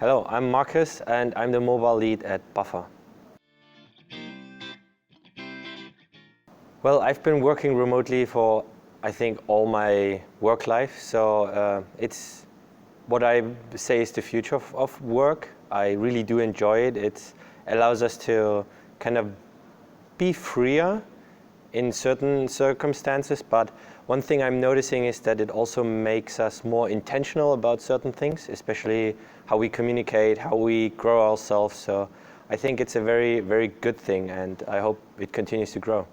Hello, I'm Marcus and I'm the mobile lead at Buffer. Well, I've been working remotely for, I think, all my work life. So it's what I say is the future of work. I really do enjoy it. It allows us to kind of be freer in certain circumstances, but one thing I'm noticing is that it also makes us more intentional about certain things, especially how we communicate, how we grow ourselves. So I think it's a very, very good thing, and I hope it continues to grow.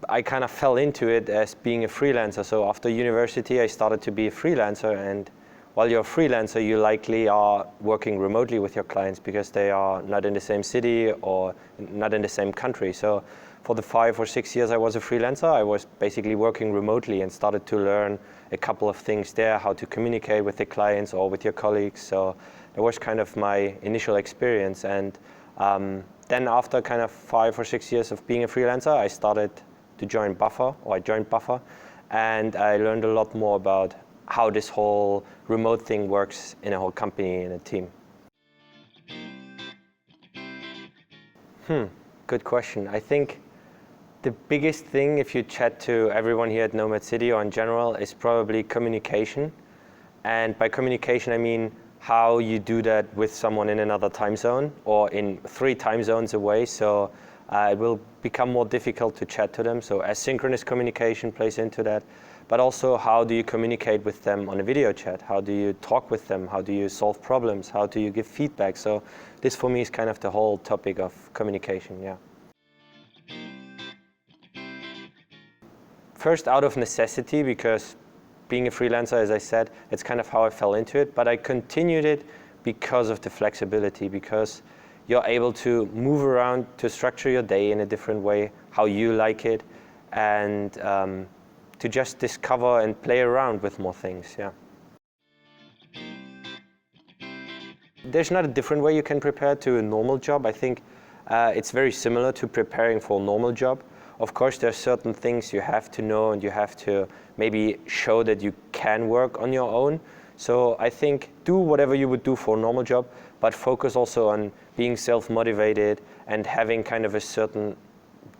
I kind of fell into it as being a freelancer. So after university, I started to be a freelancer, and while you're a freelancer, you likely are working remotely with your clients because they are not in the same city or not in the same country. So for the 5 or 6 years I was a freelancer, I was basically working remotely and started to learn a couple of things there, how to communicate with the clients or with your colleagues. So that was kind of my initial experience. And then after kind of 5 or 6 years of being a freelancer, I started to join Buffer, or I joined Buffer, and I learned a lot more about how this whole remote thing works in a whole company, in a team. Good question. I think the biggest thing, if you chat to everyone here at Nomad City or in general, is probably communication. And by communication, I mean how you do that with someone in another time zone or in 3 time zones away. So it will become more difficult to chat to them. So asynchronous communication plays into that. But also, how do you communicate with them on a video chat? How do you talk with them? How do you solve problems? How do you give feedback? So this for me is kind of the whole topic of communication, yeah. First, out of necessity, because being a freelancer, as I said, it's kind of how I fell into it. But I continued it because of the flexibility, because you're able to move around, to structure your day in a different way, how you like it, and to just discover and play around with more things, yeah. There's not a different way you can prepare to a normal job. I think it's very similar to preparing for a normal job. Of course, there are certain things you have to know and you have to maybe show that you can work on your own. So I think do whatever you would do for a normal job, but focus also on being self-motivated and having kind of a certain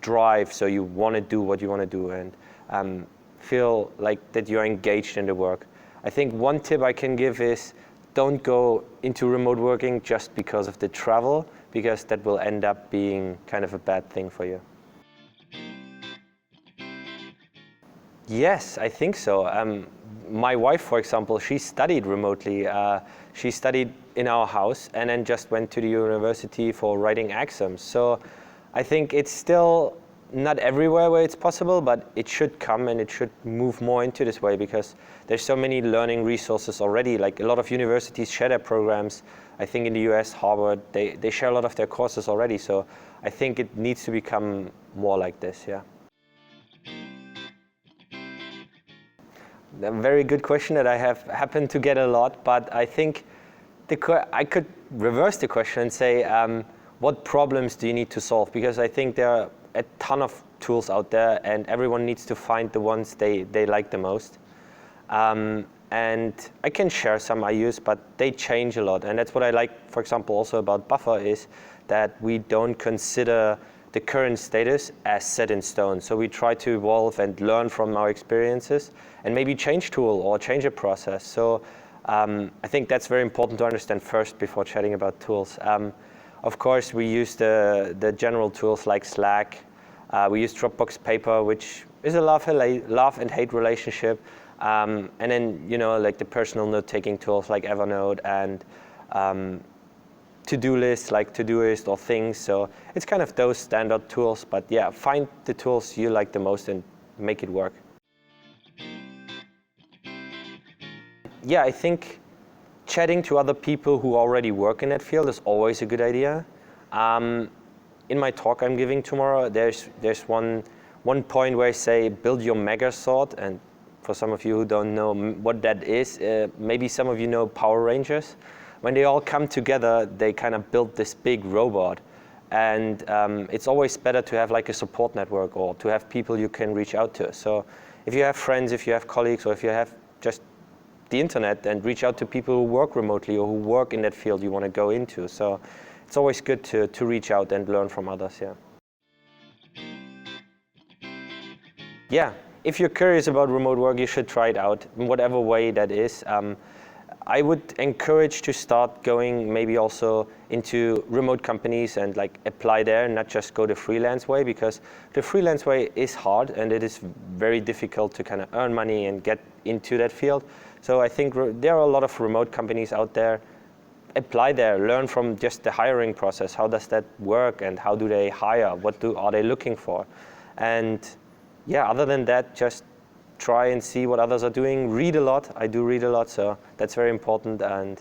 drive, so you want to do what you want to do and feel like that you're engaged in the work. I think one tip I can give is don't go into remote working just because of the travel, because that will end up being kind of a bad thing for you. Yes, I think so. My wife, for example, she studied remotely. She studied in our house and then just went to the university for writing exams. So I think it's still not everywhere where it's possible, but it should come and it should move more into this way, because there's so many learning resources already. Like a lot of universities share their programs. I think in the US, Harvard, they share a lot of their courses already. So I think it needs to become more like this, yeah. A very good question that I have happened to get a lot, but I think I could reverse the question and say, what problems do you need to solve? Because I think there are a ton of tools out there and everyone needs to find the ones they like the most. And I can share some I use, but they change a lot. And that's what I like, for example, also about Buffer, is that we don't consider the current status as set in stone. So we try to evolve and learn from our experiences and maybe change tool or change a process. So I think that's very important to understand first before chatting about tools. Of course, we use the general tools like Slack. We use Dropbox Paper, which is a love and hate relationship. And then, like the personal note-taking tools like Evernote and to-do lists like Todoist or Things. So it's kind of those standard tools. But yeah, find the tools you like the most and make it work. Yeah, I think chatting to other people who already work in that field is always a good idea. In my talk I'm giving tomorrow, there's one point where I say build your megazord, and for some of you who don't know what that is, maybe some of you know Power Rangers. When they all come together, they kind of build this big robot. And it's always better to have like a support network or to have people you can reach out to. So if you have friends, if you have colleagues, or if you have just the internet and reach out to people who work remotely or who work in that field you want to go into. So it's always good to reach out and learn from others, yeah. Yeah, if you're curious about remote work, you should try it out in whatever way that is. I would encourage to start going maybe also into remote companies and like apply there, not just go the freelance way, because the freelance way is hard and it is very difficult to kind of earn money and get into that field. So I think there are a lot of remote companies out there. Apply there, learn from just the hiring process. How does that work and how do they hire? What are they looking for? And yeah, other than that, just try and see what others are doing. Read a lot. I do read a lot, so that's very important. And